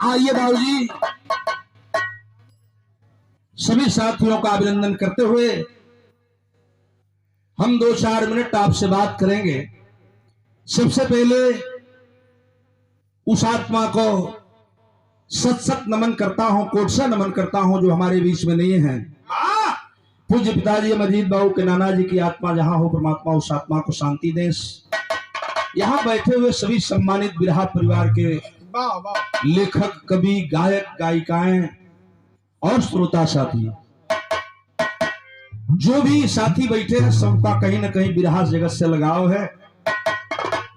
आइए बाबूजी, सभी साथियों का अभिनंदन करते हुए हम 2-4 मिनट आपसे बात करेंगे। सबसे पहले उस आत्मा को सत सत नमन करता हूं, कोट से नमन करता हूं जो हमारे बीच में नहीं है। पूज्य पिताजी अमरजीत बाबू के नाना जी की आत्मा जहां हो, परमात्मा उस आत्मा को शांति दे। यहां बैठे हुए सभी सम्मानित बिरहा परिवार के लेखक, कवि, गायक, गायिकाएं और श्रोता साथी, जो भी साथी बैठे हैं, सबका कहीं ना कहीं बिरहा जगत से लगाव है,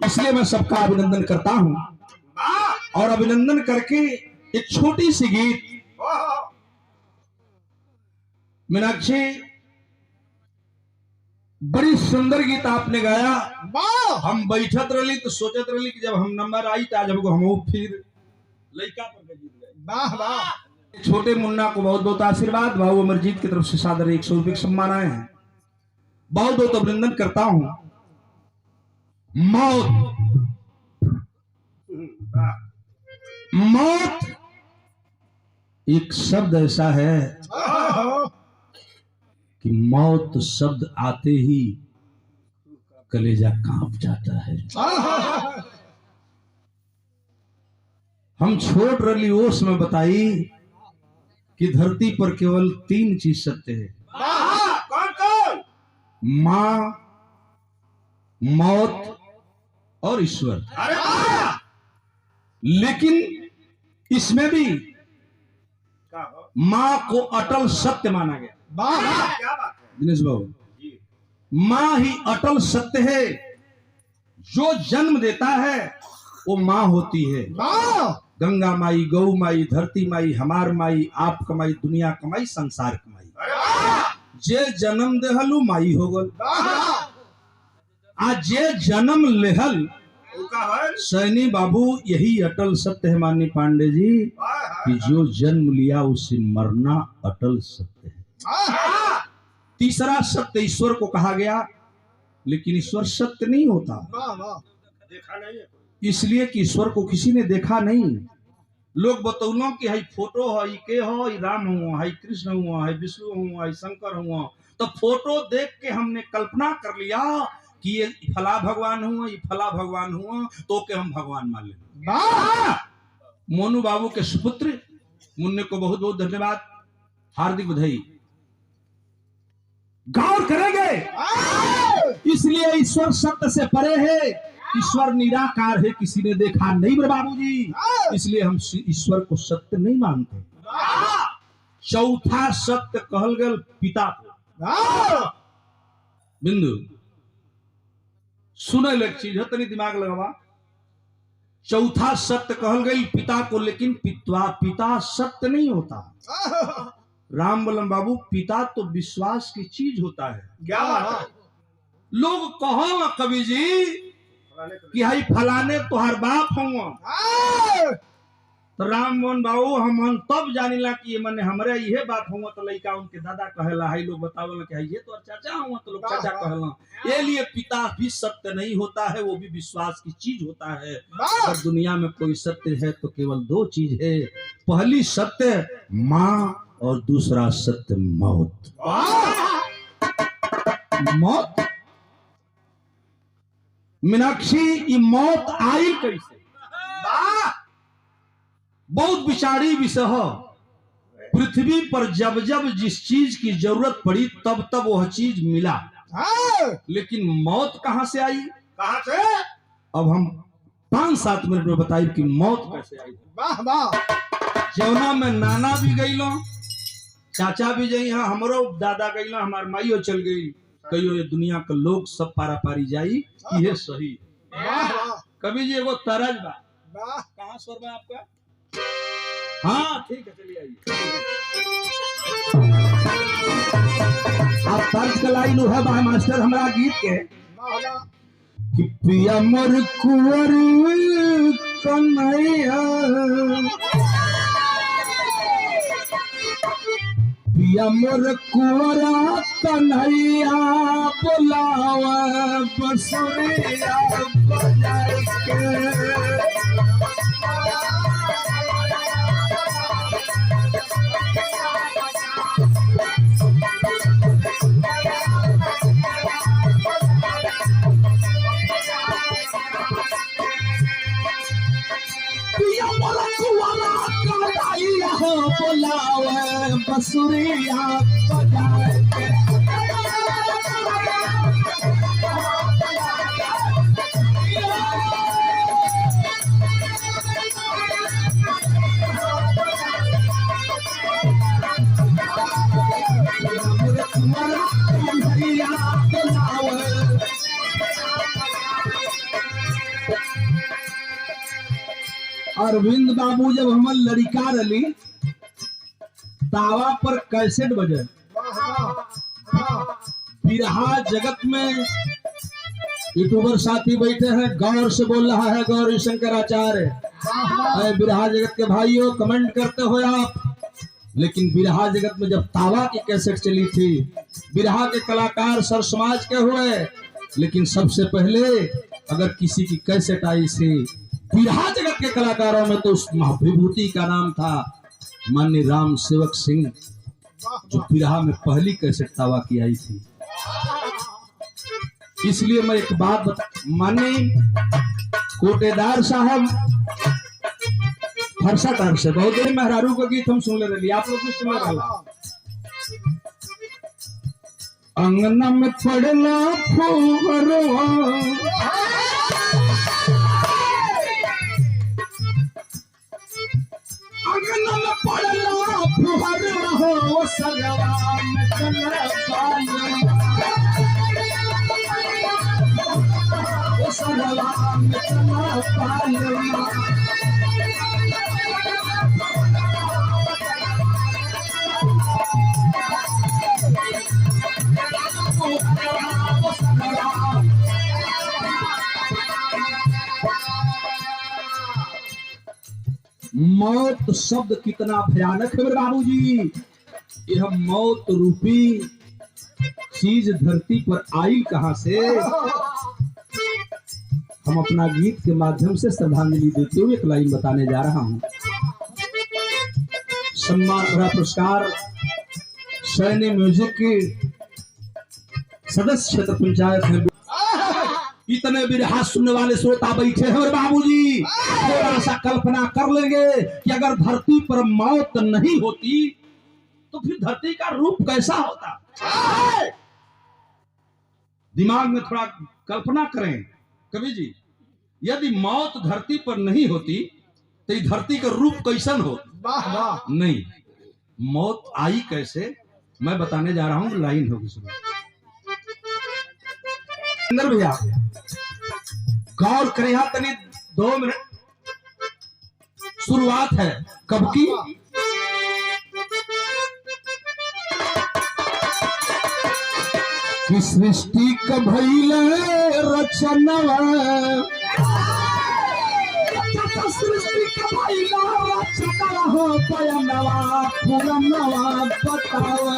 इसलिए मैं सबका अभिनंदन करता हूं। और अभिनंदन करके एक छोटी सी गीत, मीनाक्षी बड़ी सुंदर गीत आपने गाया। हम बैठत रही तो सोचत रही कि जब हम नंबर आई तो आज हम फिर लड़का पर जीत गए। वाह वाह। छोटे मुन्ना को बहुत बहुत आशीर्वाद, बाबू अमरजीत की तरफ से सादर 100 रुपये सम्मान आए हैं। बहुत बहुत अभिनंदन करता हूं। मौत एक शब्द ऐसा है कि मौत शब्द आते ही कलेजा कांप जाता है। हम छोड़ रही ओस में बताई कि धरती पर केवल 3 चीज सत्य है, कौन कौन? मां, मौत और ईश्वर। लेकिन इसमें भी मां को अटल सत्य माना गया। क्या बात है दिनेश बाबू, मां ही अटल सत्य है। जो जन्म देता है वो मां होती है। गंगा माई, गौ माई, धरती माई, हमार माई, आप कमाई, दुनिया कमाई, संसार कमाई। जे जन्म देहलू माई हो गल, आज जे जन्म लेहल सैनी बाबू, यही अटल सत्य है माननीय पांडे जी, कि जो जन्म लिया उसे मरना अटल सत्य है। तीसरा सत्य ईश्वर को कहा गया, लेकिन ईश्वर सत्य नहीं होता। देखा नहीं है, इसलिए कि ईश्वर को किसी ने देखा नहीं। लोग बतौलों कि हई फोटो है, के हो, राम हुआ, हई कृष्ण हुआ, हई विष्णु हुआ, हई शंकर हुआ, तो फोटो देख के हमने कल्पना कर लिया कि ये फला भगवान हुआ, ये फला भगवान हुआ, तो के हम भगवान मान लेंगे। मोनू बाबू के सुपुत्र मुन्ने को बहुत बहुत धन्यवाद, हार्दिक बधाई। गौर करेंगे, इसलिए ईश्वर सत्य से परे है, ईश्वर निराकार है, किसी ने देखा नहीं मेरे बाबूजी, इसलिए हम ईश्वर को सत्य नहीं मानते। चौथा सत्य कहल गल पिता को। बिंदु सुने लग चीज है, तनी दिमाग लगावा। चौथा सत्य कहल गई पिता को, लेकिन पिता सत्य नहीं होता। राम बलम बाबू, पिता तो विश्वास की चीज होता है। क्या बात है? लोग कहो ना कवि जी कि हई फलाने तुहार बाप हुआ, तो राम मोहन बाबू हम तब जानिला कि ये मने हमरे ये बाप हुआ, तो लड़का उनके दादा कहेला, हई लोग बतावला कि ये तो चाचा हुआ, तो लोग चाचा कहेला। ये लिए पिता भी सत्य नहीं होता है, वो भी विश्वास की चीज होता है। और दुनिया में कोई सत्य है तो केवल 2 चीज है, पहली सत्य मां और दूसरा सत्य मौत। मौत मीनाक्षी, ये मौत आई कैसे? बहुत विचारी विषय है। पृथ्वी पर जब जब जिस चीज की जरूरत पड़ी तब तब वह चीज मिला, लेकिन मौत कहां से आई? कहां से? अब हम 5-7 मिनट में बताइए कि मौत कैसे आई। वाह वाह। जौना में नाना भी गईलो, चाचा भी गई, हमरो दादा गईलो, हमार माइयो चल गई, कहियो ये दुनिया के लोग सब पारा पारी जाई, ये सही। कभी जी एगो तरज बा, कहां स्वर बा आपका? हाँ ठीक है, चलिए आइए। अर्थ का लाइन है बा मास्टर हमारा गीत के वाह वाह कि पिया मोर कुंवर कन्हैया पिया मोर कुंवरा कन्हैया बुलावा बसुरिया बजाए के पिया मोर कुंवरा कन्हैया बुलावा बसुरिया बजाए के अरविंद बाबू जब हमर लड़का रही तावा पर कैसेट बजे बिरहा जगत में यूट्यूबर साथी बैठे हैं गौर से बोल रहा है गौरी शंकराचार्य बिरहा जगत के भाइयों कमेंट करते हो आप लेकिन बिरहा जगत में जब तावा की कैसेट चली थी बिरहा के कलाकार सर समाज के हुए लेकिन सबसे पहले अगर किसी की कैसेट आई थी बिरहा जगत के कलाकारों में तो उस महाविभूति का नाम था माननीय राम सेवक सिंह जो बिरहा में पहली कैसेट तावा की आई थी। इसलिए मैं एक बात बता माननीय कोटेदार साहब हर्षाटार से बहुत देर मेहरारू का गीत हम सुन ले रही आप लोग कुछ सुन रहा अंगना में पड़ला फूहरवा अंगना में पड़ला फूहरवा हो सगवा में चला पालवा ओ सगवा में चला पालवा मौत शब्द कितना भयानक है मेरे बाबूजी यह मौत रूपी चीज धरती पर आई कहां से हम अपना गीत के माध्यम से श्रद्धांजलि देते हुए एक लाइन बताने जा रहा हूं सम्मान भरा पुरस्कार सैन्य म्यूजिक के सदस्य क्षेत्र पंचायत में इतने बिरहा सुनने वाले श्रोता बैठे हैं और बाबूजी थोड़ा सा कल्पना कर लेंगे कि अगर धरती पर मौत नहीं होती तो फिर धरती का रूप कैसा होता दिमाग में थोड़ा कल्पना करें कवि जी यदि मौत धरती पर नहीं होती तो इस धरती का रूप कैसन होता नहीं मौत आई कैसे मैं बताने जा रहा हूं लाइन होगी सुनो भैया गौर करें यहां तनी 2 मिनट शुरुआत है कब की कि सृष्टि का भइले रचनवा सृष्टि का भइले रचनवा हो पयनवा पुरनवा बतावा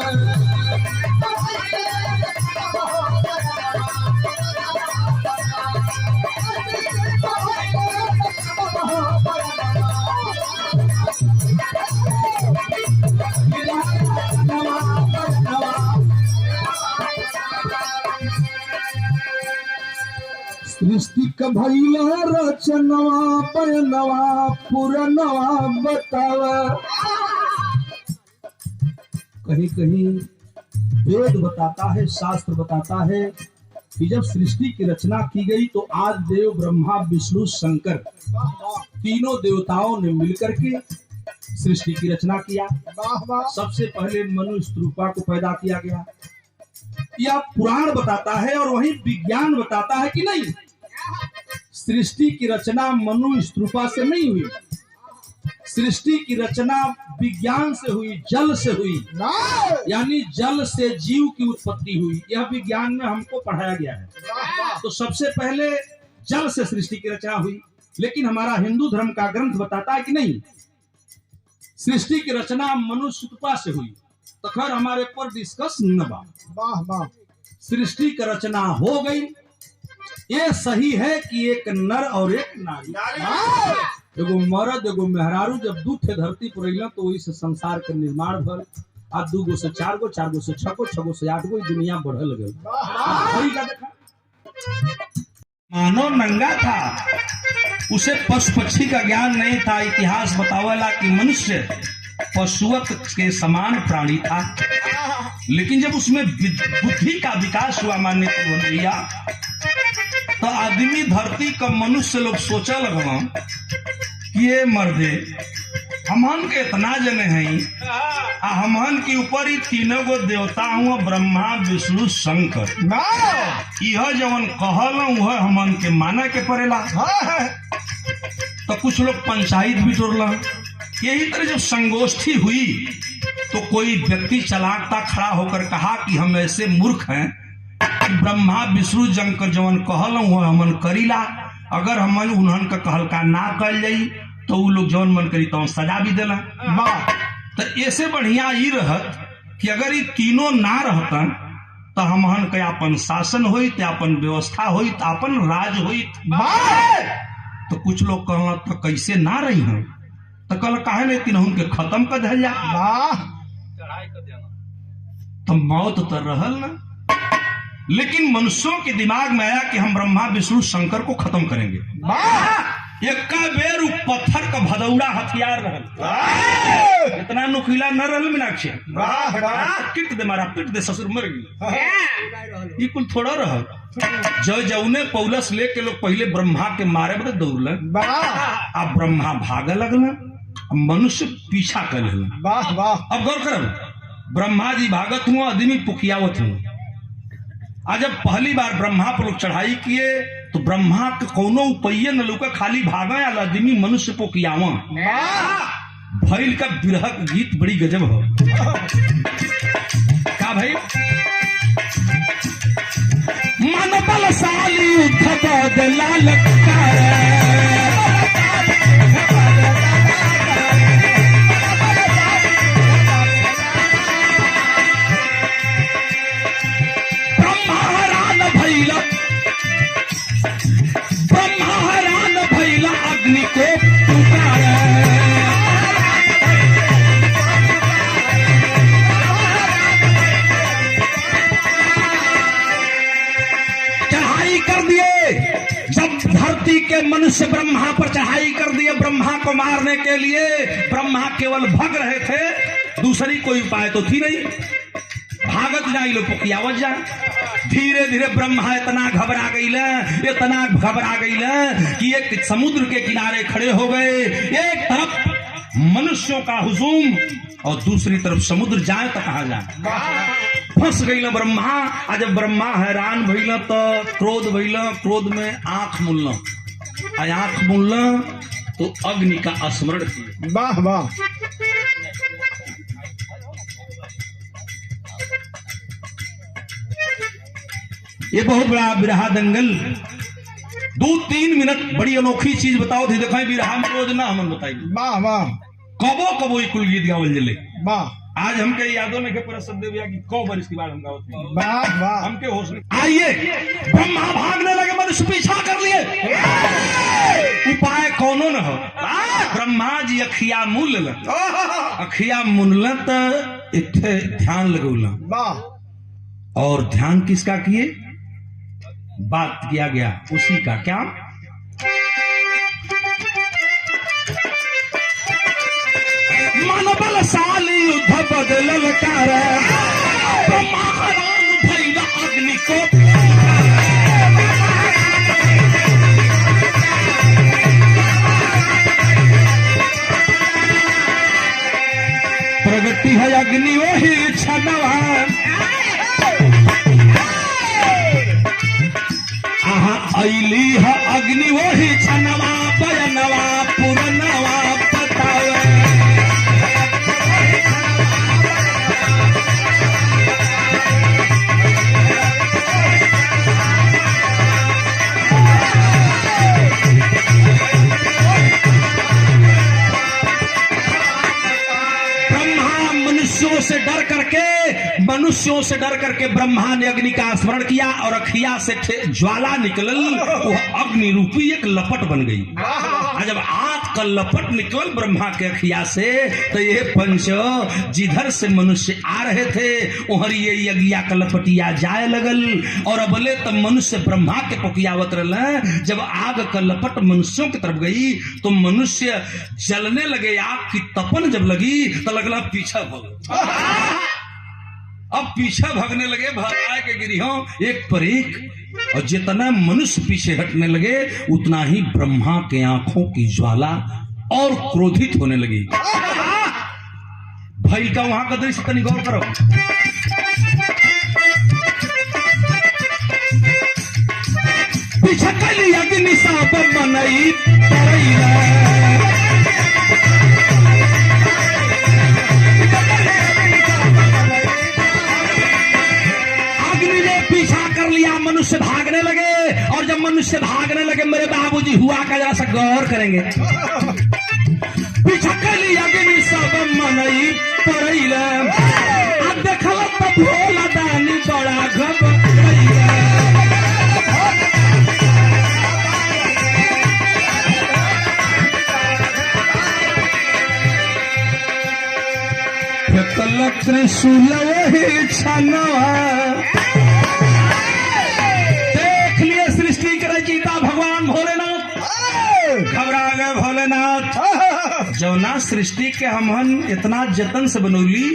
सृष्टि का भइला रचनवा पयनवा पुरनवा बतावा कहीं कहीं वेद बताता है शास्त्र बताता है कि जब सृष्टि की रचना की गई तो आज देव ब्रह्मा विष्णु शंकर तीनों देवताओं ने मिलकर के सृष्टि की रचना किया सबसे पहले मनुष्य रूपा को पैदा किया गया यह पुराण बताता है और वही विज्ञान बताता है कि नहीं सृष्टि की रचना मनु स्तूपा से नहीं हुई सृष्टि की रचना विज्ञान से हुई, जल से हुई, यानी जल से जीव की उत्पत्ति हुई। यह विज्ञान में हमको पढ़ाया गया है। तो सबसे पहले जल से सृष्टि की रचना हुई, लेकिन हमारा हिंदू धर्म का ग्रंथ बताता है कि नहीं, सृष्टि की रचना मनुष्य कृपा से हुई। तो खैर हमारे पर डिस्कस न बा, सृष्टि की रचना हो गई। ये सही है कि एक नर और एक नारी, एगो मर्द एगो मेहरारू जब दू ठे धरती पर अइला तो इस संसार के निर्माण भल। आ 2 गो से 4 गो, 4 गो से 6 गो, 6 गो से 8 गो, दुनिया बढ़ल गई। मानव नंगा था, उसे पशु पक्षी का ज्ञान नहीं था। इतिहास बतावेला कि मनुष्य पशुवत के समान प्राणी था, लेकिन जब उसमें बुद्धि का विकास हुआ, मान्य भैया, तो आदमी धरती का मनुष्य लोग सोचा लगवा कि ये मर्दे हमन के इतना जने हैं, हमन के ऊपर ही 3 गो देवता हुआ, ब्रह्मा विष्णु शंकर। यह जवन कहल वह हमन के माना के पड़ेला। तो कुछ लोग पंचायत भी तोड़ला। यही तरह जब संगोष्ठी हुई तो कोई व्यक्ति चलाकता खड़ा होकर कहा कि हम ऐसे मूर्ख हैं, ब्रह्मा विष्णु शंकर जवन कहल वह हमन करीला, अगर हमन उन्हन का कहल का ना कल जाई तो वो लोग जवन मन करी तो सजा भी देला। तो ऐसे बढ़िया ही रहत कि अगर ये तीनों ना रहतन तो हमहन के अपन शासन होई, अपन व्यवस्था होई, अपन राज होई। तो कुछ लोग कहला तो कैसे ना रही हम, तो कल काहे नहीं तीनों के खत्म कर दिया जा, तो मौत तो रहल ना। लेकिन मनुष्यों के दिमाग में आया कि हम ब्रह्मा विष्णु शंकर को खत्म करेंगे। एक बेर पत्थर का भदौड़ा हथियार रहल, इतना नुकीला न रहल मीनाक्षी, पिट दे मारा, पिट दे ससुर मर गई। ये कुल थोड़ा रहल। जौने पौलस लेके लोग पहले ब्रह्मा के मारे बदे दौड़ल, अब ब्रह्मा भागे लगल, मनुष्य पीछा कर लेला। अब गौर करब, ब्रह्मा जी भागत हुआ, आदमी पुखियावत हुआ। आज जब पहली बार ब्रह्मा पर लोग चढ़ाई किए तो ब्रह्मा के कोनो उपाय न लुका, खाली भागा या आदमी मनुष्य पुखियावा। भैल का बिरह गीत बड़ी गजब हो का भाई। मन बलशाली उद्धव लाल अग्नि को पुकारा, चढ़ाई कर दिए। जब धरती के मनुष्य ब्रह्मा पर चढ़ाई कर दिए ब्रह्मा को मारने के लिए, ब्रह्मा केवल भाग रहे थे, दूसरी कोई उपाय तो थी नहीं। भागत जाए लोग पुकियावत जाए। धीरे धीरे ब्रह्मा इतना घबरा गई कि एक समुद्र के किनारे खड़े हो गए। एक तरफ मनुष्यों का हुजूम और दूसरी तरफ समुद्र, जाए तो कहा जाए। फंस गई ना ब्रह्मा। आज जब ब्रह्मा हैरान भइल तो क्रोध भइल, क्रोध में आंख मुलना, आंख मुलना तो अग्नि का स्मरण किया। वाह वाह। ये बहुत बड़ा बिरहा दंगल। 2-3 मिनट बड़ी अनोखी चीज बताओ थी। देखो बिरहा में रोज ना हम बताई, वाह वाह, कबो कबो कुल गीत गावल जले। वाह, आज हमके यादों में के पूरा शब्द भैया की 100 बार इसके बाद हम गावत हैं। वाह वाह, हमके होश में आइए। ब्रह्मा भागने लगे, मनुष्य पीछा कर लिए। उपाय कौनो न हो। ब्रह्मा जी अखिया मूल ल, अखिया मुनल त इथे ध्यान लगौला। वाह। और ध्यान किसका किए? बात किया गया उसी का। क्या? मन बलशाली युद्ध बदलल कार, ब्रह्मा हैरान भइल अग्नि को। प्रगति है अग्नि वही छनवा, अली है अग्नि वही छनवा, बयनवा पुरनवा बतावे। मनुष्यों से डर करके ब्रह्मा ने अग्नि का स्मरण किया और अखिया से ज्वाला निकलल, वो अग्नि रूपी एक लपट बन गई। जब आग का लपट निकल ब्रह्मा के अखिया से, तो ये पंचो जिधर से मनुष्य आ रहे थे उधर ये यज्ञा का लपटिया जाए लगल, और अबले तब मनुष्य ब्रह्मा के पकियावत रहल। जब आग का लपट मनुष्यों की तरफ गई तो मनुष्य जलने लगे। आग की तपन जब लगी तो लगला पीछा भाग, अब पीछा भागने लगे, भागाए के गिरिहों एक पर एक, और जितना मनुष्य पीछे हटने लगे उतना ही ब्रह्मा के आंखों की ज्वाला और क्रोधित होने लगी। भाई का वहां का दृश्य तनी गौर करो। पीछा कली अग्नि साप मनई मनुष्य भागने लगे, और जब मनुष्य भागने लगे मेरे बाबूजी हुआ का जरा सा गौर करेंगे। पीछा कली अग्नि सब मनई पड़ैला, अब देखल तो भोला दानी बड़ा घबराइला। फेकल त्रिशूल वही छनवा, भगवान भोलेनाथ घबरा गए। भोलेनाथ जौना सृष्टि के हमन इतना जतन से बनौली,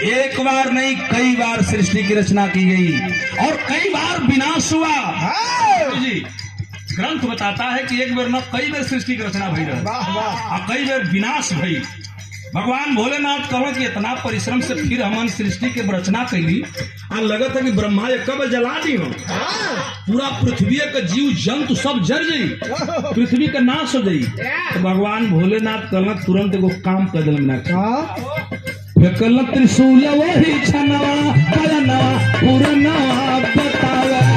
एक बार नहीं कई बार सृष्टि की रचना की गई और कई बार विनाश हुआ। जी ग्रंथ बताता है कि एक बार न कई बार सृष्टि की रचना भई रही और कई बार विनाश भई। भगवान भोलेनाथ कहो कि इतना परिश्रम से फिर हमन सृष्टि के रचना कैली, आ लगत है कि ब्रह्मा कब जला दी हो, पूरा पृथ्वी का जीव जंतु सब जर जाई, पृथ्वी का नाश हो जाई। तो भगवान भोलेनाथ कहल तुरंत एगो काम कर दिल ना, फेकल त्रिशूल वही छनवा पलनवा पुरनवा बतावा।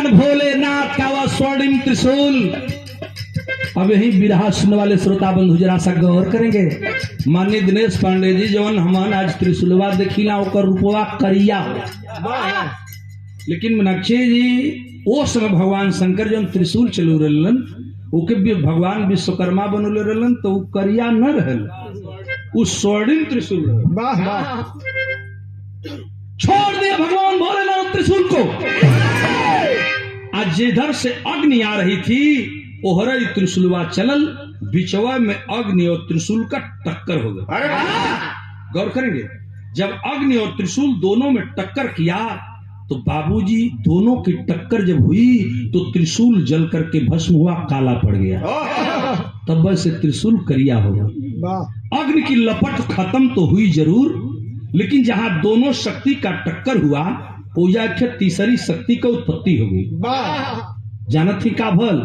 भोलेनाथ का वह स्वर्णिम त्रिशूल। अब यही बिरहा सुनने वाले श्रोता बंधु जरा सा गौर करेंगे। माननीय दिनेश पांडे जी जवन हमान आज त्रिशूलवा देखिला ओकर रूपवा करिया, लेकिन मीनाक्षी जी ओ समय भगवान शंकर जवन त्रिशूल चलू रहलन ओके भी भगवान विश्वकर्मा बनोले रहलन, तो वो करिया न रहल, वो स्वर्णिम त्रिशूल रहल। छोड़ दिए भगवान भोलेनाथ त्रिशूल को। आज जिधर से अग्नि आ रही थी ओहरा त्रिशूलवा चलल, बिचवा में अग्नि और त्रिशूल का टक्कर हो गया। गौर करेंगे, जब अग्नि और त्रिशूल दोनों में टक्कर किया तो बाबूजी दोनों की टक्कर जब हुई तो त्रिशूल जल करके भस्म हुआ, काला पड़ गया। तब से त्रिशूल करिया होगा। अग्नि की लपट खत्म तो हुई जरूर, लेकिन जहां दोनों शक्ति का टक्कर हुआ पूजा के तीसरी शक्ति का उत्पत्ति हो गई। जानत ही का भल,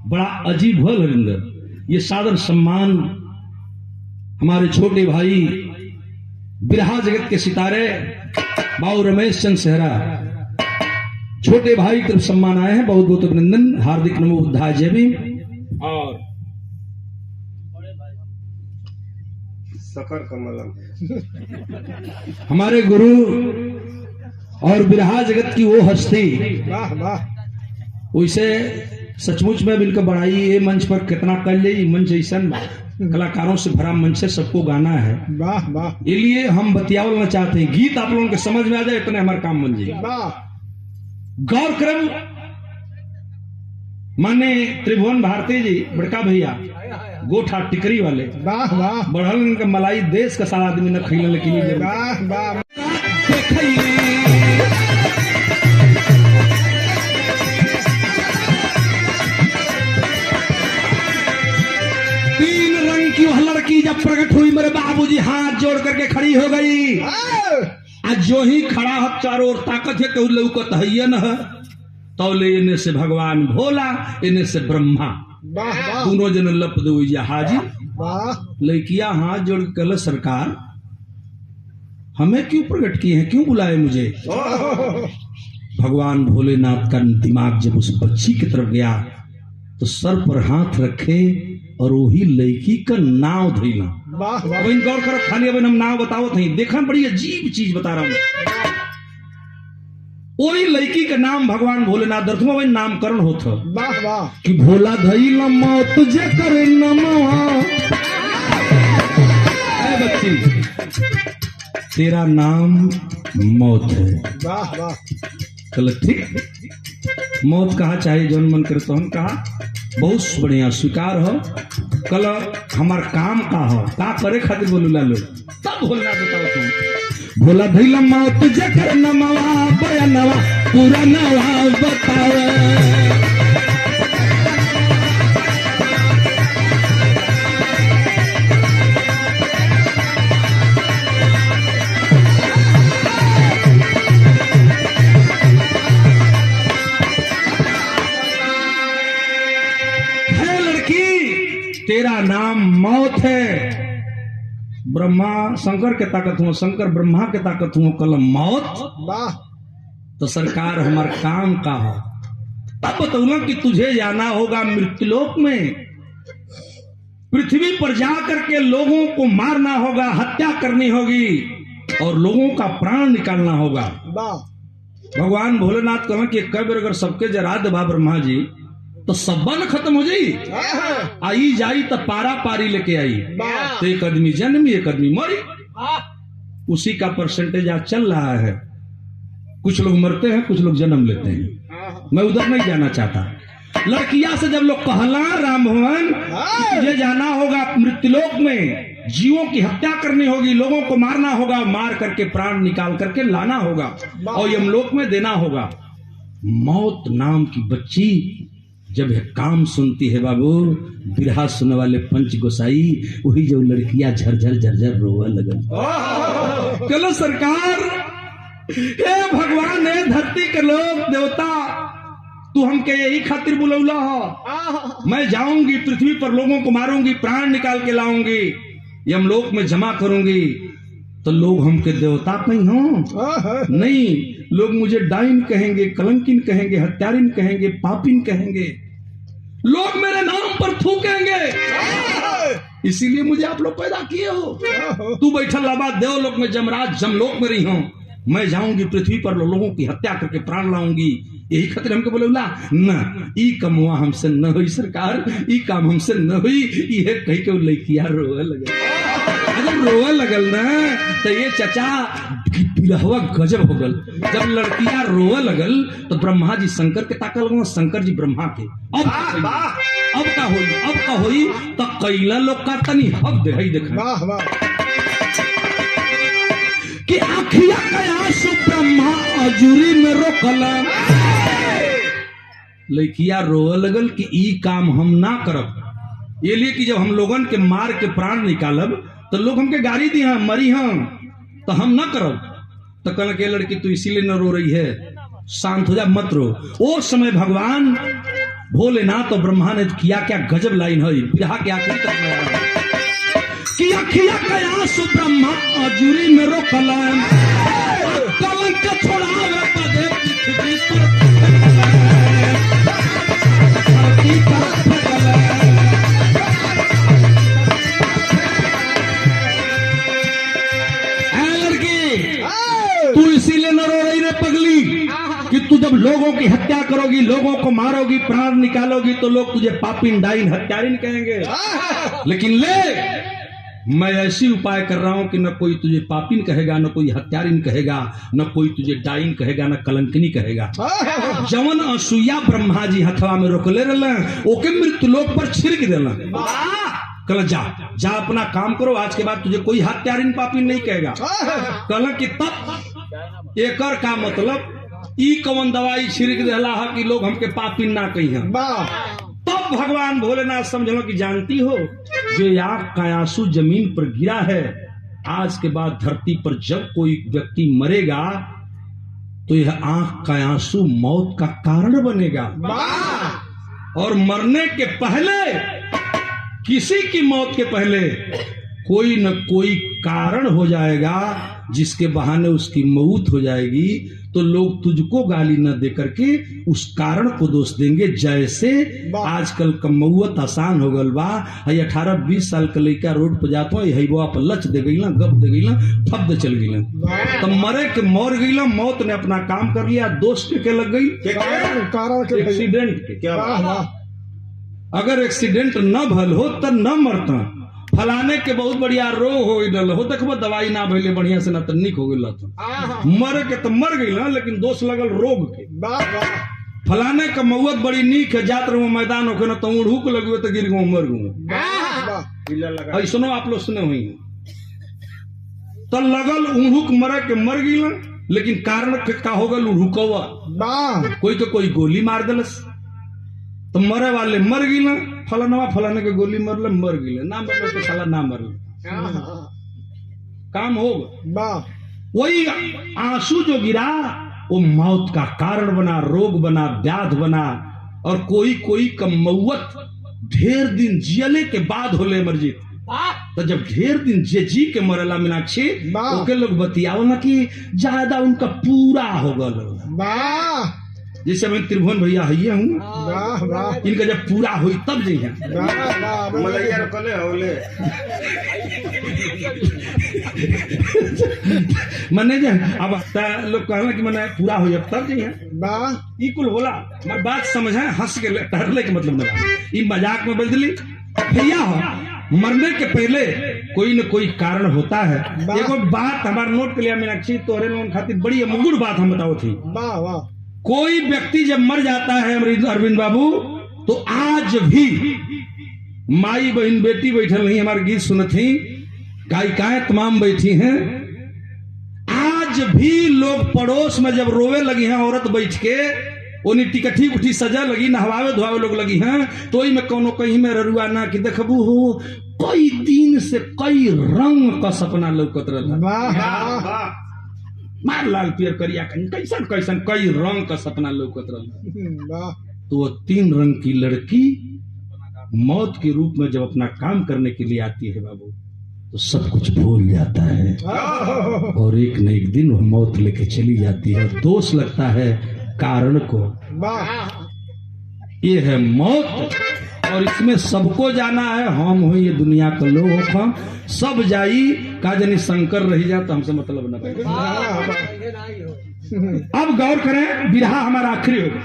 बड़ा अजीब भल हरिंदर। ये सादर सम्मान हमारे छोटे भाई बिरहा जगत के सितारे बाबू रमेश चंद सेहरा, छोटे भाई तरफ सम्मान आए हैं। बहुत बहुत अभिनंदन, हार्दिक नमो बुद्धाय जय भीम। और सकर कमलम हमारे गुरु और बिरहा जगत की वो हस्ती, वैसे सचमुच में बिल्कुल बढ़ाई ये मंच पर कितना कर ले, मंच ऐसा कलाकारों से भरा मंच से सबको गाना है। इसलिए हम बतियावल न चाहते हैं, गीत आप लोगों के समझ में आ जाए इतने हमारा काम बन जाए। गौर करम माने त्रिभुवन भारती जी बड़का भैया गोठा टिकरी वाले, बढ़ल का मलाई देश का सारा आदमी न खिला, लेकिन तीन रंग की वह लड़की जब प्रकट हुई मेरे बाबूजी हाथ जोड़ करके खड़ी हो गई। आज जो ही खड़ा है चारों ओर ताकत है कहू लौकत है न, तो ले इन्हें से भगवान भोला, इन्हें से ब्रह्मा, दोनों जन लप दो हाजी लड़किया हाथ जोड़ के कहला सरकार हमें क्यों प्रकट किए हैं, क्यों बुलाए मुझे? भगवान भोलेनाथ का दिमाग जब उस बच्ची की तरफ गया तो सर पर हाथ रखे और वही लड़की का नाव धैला। अब इन गौर करो, खाली अब हम नाव बताओ थे, देखा बड़ी अजीब चीज बता रहा हूं। वही लड़की का नाम भगवान भोलेनाथ दर्शो वही नामकरण होता कि भोला धैला मौत जे करे नमवा। बच्ची तेरा नाम मौत है। चलो ठीक, मौत कहा चाहे जौन मन करे तो हम कहा बहुत बढ़िया स्वीकार हो। कल हमार काम का हो, का करे खातिर बोलूला लोग, तब भोलना बताओ तुम। भोला धैला मौत जकर नमवा बयानवा पूरा नवा बतावे। तेरा नाम मौत है। ब्रह्मा शंकर के ताकत हुआ, शंकर ब्रह्मा के ताकत हुआ, कलम मौत। तो सरकार हमार काम का हो। तब बतौला कि तुझे जाना होगा मृत्युलोक में, पृथ्वी पर जाकर के लोगों को मारना होगा, हत्या करनी होगी और लोगों का प्राण निकालना होगा। भगवान भोलेनाथ कहा कि कब्र अगर सबके जरा दे ब्रह्मा जी तो सब बन खत्म हो जाई, आई जाई तो पारा पारी लेके आई, तो एक आदमी जन्मी एक आदमी मरी, उसी का परसेंटेज आज चल रहा है। कुछ लोग मरते हैं, कुछ लोग जन्म लेते हैं, मैं उधर नहीं जाना चाहता। लड़किया से जब लोग कहला राम भवन तुझे जाना होगा मृत्युलोक में, जीवों की हत्या करनी होगी, लोगों को मारना होगा, मार करके प्राण निकाल करके लाना होगा और यमलोक में देना होगा। मौत नाम की बच्ची जब है काम सुनती है बाबू, बिरहा सुनने वाले पंच गोसाई, वही जो लड़कियां झरझर झरझर रोवा लगन। चलो सरकार, हे भगवान है धरती के लोग देवता, तू हमके यही खातिर बुलौला हो। मैं जाऊंगी पृथ्वी पर, लोगों को मारूंगी, प्राण निकाल के लाऊंगी, यमलोक में जमा करूंगी, तो लोग हमके देवता नहीं हो, नहीं, लोग मुझे डाइन कहेंगे, कलंकिन कहेंगे, हत्यारिन कहेंगे, पापिन कहेंगे, लोग मेरे नाम पर थूकेंगे। इसीलिए मुझे आप लोग पैदा किए हो। तू बैठल लाबा देवलोक में जमराज जमलोक में रही हूं, मैं जाऊंगी पृथ्वी पर, लोगों की हत्या करके प्राण लाऊंगी, यही खतरे हमको बोला न, ई कमुआ हमसे न हुई सरकार, ई काम हमसे न हुई। ये कही के लड़किया रोवे लगल, अगर रोवे लगल ना तो ये चचा बिरहवा गजब हो गल। जब लड़कियां रोवे लगल तो ब्रह्मा जी शंकर के ताकल गो, शंकर जी ब्रह्मा के। अब का होई तो कैला लोग का तनी हब दे देखा कि आखिया कयास ब्रह्मा अजूरी में रोकला। लड़किया रोवे लगल कि ई काम हम ना करब, ये लिए कि जब हम लोगन के मार के प्राण निकालब तो लोग हमके गाली दी हैं, मरी हैं, तो हम ना करब। तो कल के लड़की तू इसीलिए न रो रही है, शांत हो जा, मत रो। वो समय भगवान भोलेनाथ और ब्रह्मा ने किया क्या गजब लाइन है, बिरहा के आखिरी तक में कि अखिया कयास ब्रह्मा अजूरी में रोकला, कलंक छोड़ावे पदे पृथ्वी पर। तू इसीलिए न रो रही रे पगली कि तू जब लोगों की हत्या करोगी, लोगों को मारोगी, प्राण निकालोगी तो लोग तुझे पापिन डाइन हत्यारिन कहेंगे। लेकिन ले, मैं ऐसी उपाय कर रहा हूं कि न कोई तुझे पापिन कहेगा, न कोई हत्यारिन कहेगा, न कोई तुझे डाइन कहेगा, न कलंकिनी कहेगा। जवन असूया ब्रह्मा जी हथवा में रोकले रहला, ओके मृत्युलोक पर छिड़क देला। कल जा अपना काम करो, आज के बाद तुझे कोई हत्यारिन पापिन नहीं कहेगा। कल कि तब एकर का मतलब ई कवन दवाई छिड़क देला है कि लोग हमके पापिन ना कही हैं। तब भगवान भोलेनाथ समझलो कि जानती हो जो आग का आंसू जमीन पर गिरा है, आज के बाद धरती पर जब कोई व्यक्ति मरेगा तो यह आंख का आंसू मौत का कारण बनेगा। और मरने के पहले किसी की मौत के पहले कोई न कोई कारण हो जाएगा जिसके बहाने उसकी मौत हो जाएगी, तो लोग तुझको गाली न दे करके उस कारण को दोष देंगे। जैसे आजकल का मौत आसान हो गल बा, 18-20 साल का लड़का रोड पर जाता है, वो आप लच दे गई ना, गप दे गई ना, फब चल गई, तो मरे के मर गई, मौत ने अपना काम कर लिया। दोष के लग गई एक्सीडेंट के। क्या अगर एक्सीडेंट न भल हो तो न मरता। फलाने के बहुत बढ़िया रोग हो गई हो, देखो दवाई ना भइले बढ़िया से ना तनिक हो गई, मर के तो मर गई ना, लेकिन दोष लगल रोग के। फलाने का मौत बड़ी नीक है, जात रहो मैदान होके ना, तो उड़ूक लगे तो गिर गो मर गो। ऐसनो आप लोग सुने हुई तो लगल उड़ूक मरे के मर गई, लेकिन कारण का हो गल उड़ूकवा, कोई तो कोई गोली मार दिलस तो मरे वाले मर गई ना, फलानवा फलाने के गोली मरले मर गई, ना मरले तो साला ना मरले, काम होगा। वही आंसू जो गिरा वो मौत का कारण बना, रोग बना, व्याध बना। और कोई कोई का मौत ढेर दिन जियले के बाद होले मर्जी, तो जब ढेर दिन जी के मरला मीनाक्षी, ओके लोग बतियाओ ना कि ज्यादा उनका पूरा हो गल। जैसे मैं त्रिभुवन भैया है हूँ, इनका जब पूरा हुई तब जी है मने अब लोग कहना कि मने पूरा हो जब तब जी है कुल बोला। मैं बात समझे, हंस के टहरले के मतलब ये मजाक में बदली भैया हो। मरने के पहले कोई न कोई कारण होता है। देखो बात हमारा नोट कर लिया मीनाक्षी, तोहरे लोगों खातिर बड़ी अमूल बात हम बताओ थी। कोई व्यक्ति जब मर जाता है अरविंद बाबू, तो आज भी माई बहन बेटी बैठल नहीं, हमारे गीत सुनती, गायिकाएं तमाम बैठी हैं, आज भी लोग पड़ोस में जब रोवे लगी हैं औरत बैठ के, उन्हें टिकठी उठी सजा लगी, नहवावे धोवावे लोग लगी हैं, तो में कोनो कहीं में ररुआ ना कि देखबू हो कई दिन से कई रंग का सपना लौकत रहा, मार लाल पियर करिया कैसन कैसन कई रंग का सपना लौकत रहा। तो वो 3 रंग की लड़की मौत के रूप में जब अपना काम करने के लिए आती है बाबू, तो सब कुछ भूल जाता है, और एक न एक दिन वो मौत लेके चली जाती है। दोष लगता है कारण को, ये है मौत, और इसमें सबको जाना है। हम हो ये दुनिया के लोग हम सब जाई, का जानी शंकर रही जा तो हमसे मतलब न रहे। अब गौर करें, बिरहा हमारा आखिरी होगा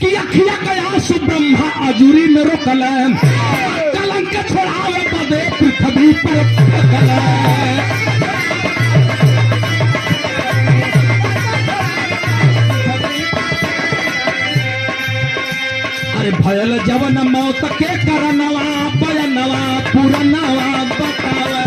कि अखिया कया से ब्रह्मा अजूरी मेरो कलम, कलंक छोड़ावे बदे पृथ्वी पर कलम। अरे भयल जवन मौत के करनवा बयनवा पुरनवा बतावे।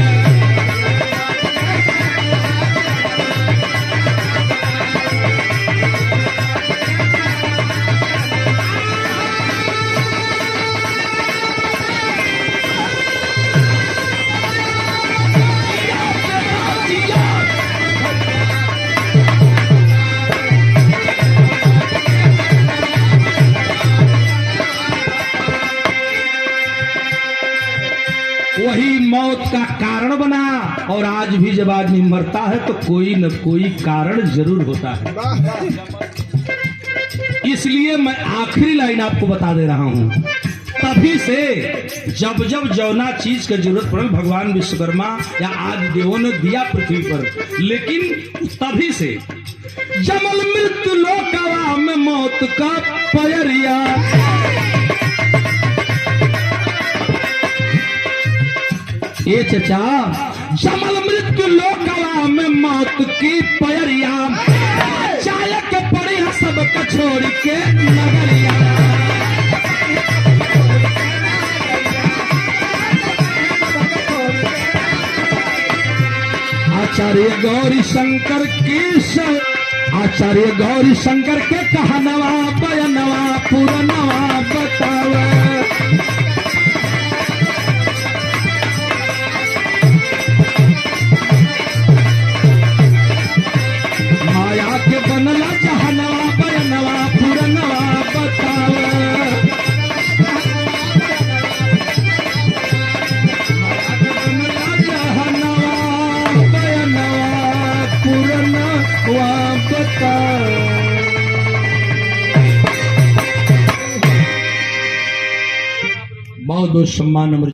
वही मौत का कारण बना, और आज भी जब आदमी मरता है तो कोई न कोई कारण जरूर होता है। इसलिए मैं आखिरी लाइन आपको बता दे रहा हूं, तभी से जब जब जौना चीज की जरूरत पड़े भगवान विश्वकर्मा या आदि देवों ने दिया पृथ्वी पर, लेकिन तभी से जमल मृत्यु लोकवा में मौत का पयरिया। ये चचा जमल मृत्यु लोकवा में मौत की पयरिया, चाय के पड़ी है सबका छोड़ के नगरिया। आचार्य गौरी शंकर आचार्य गौरी शंकर के कहनवा बयनवा पुरनवा बतावे। बनला जहनवा बयनवा पुरनवा बहुत बहुत सम्मान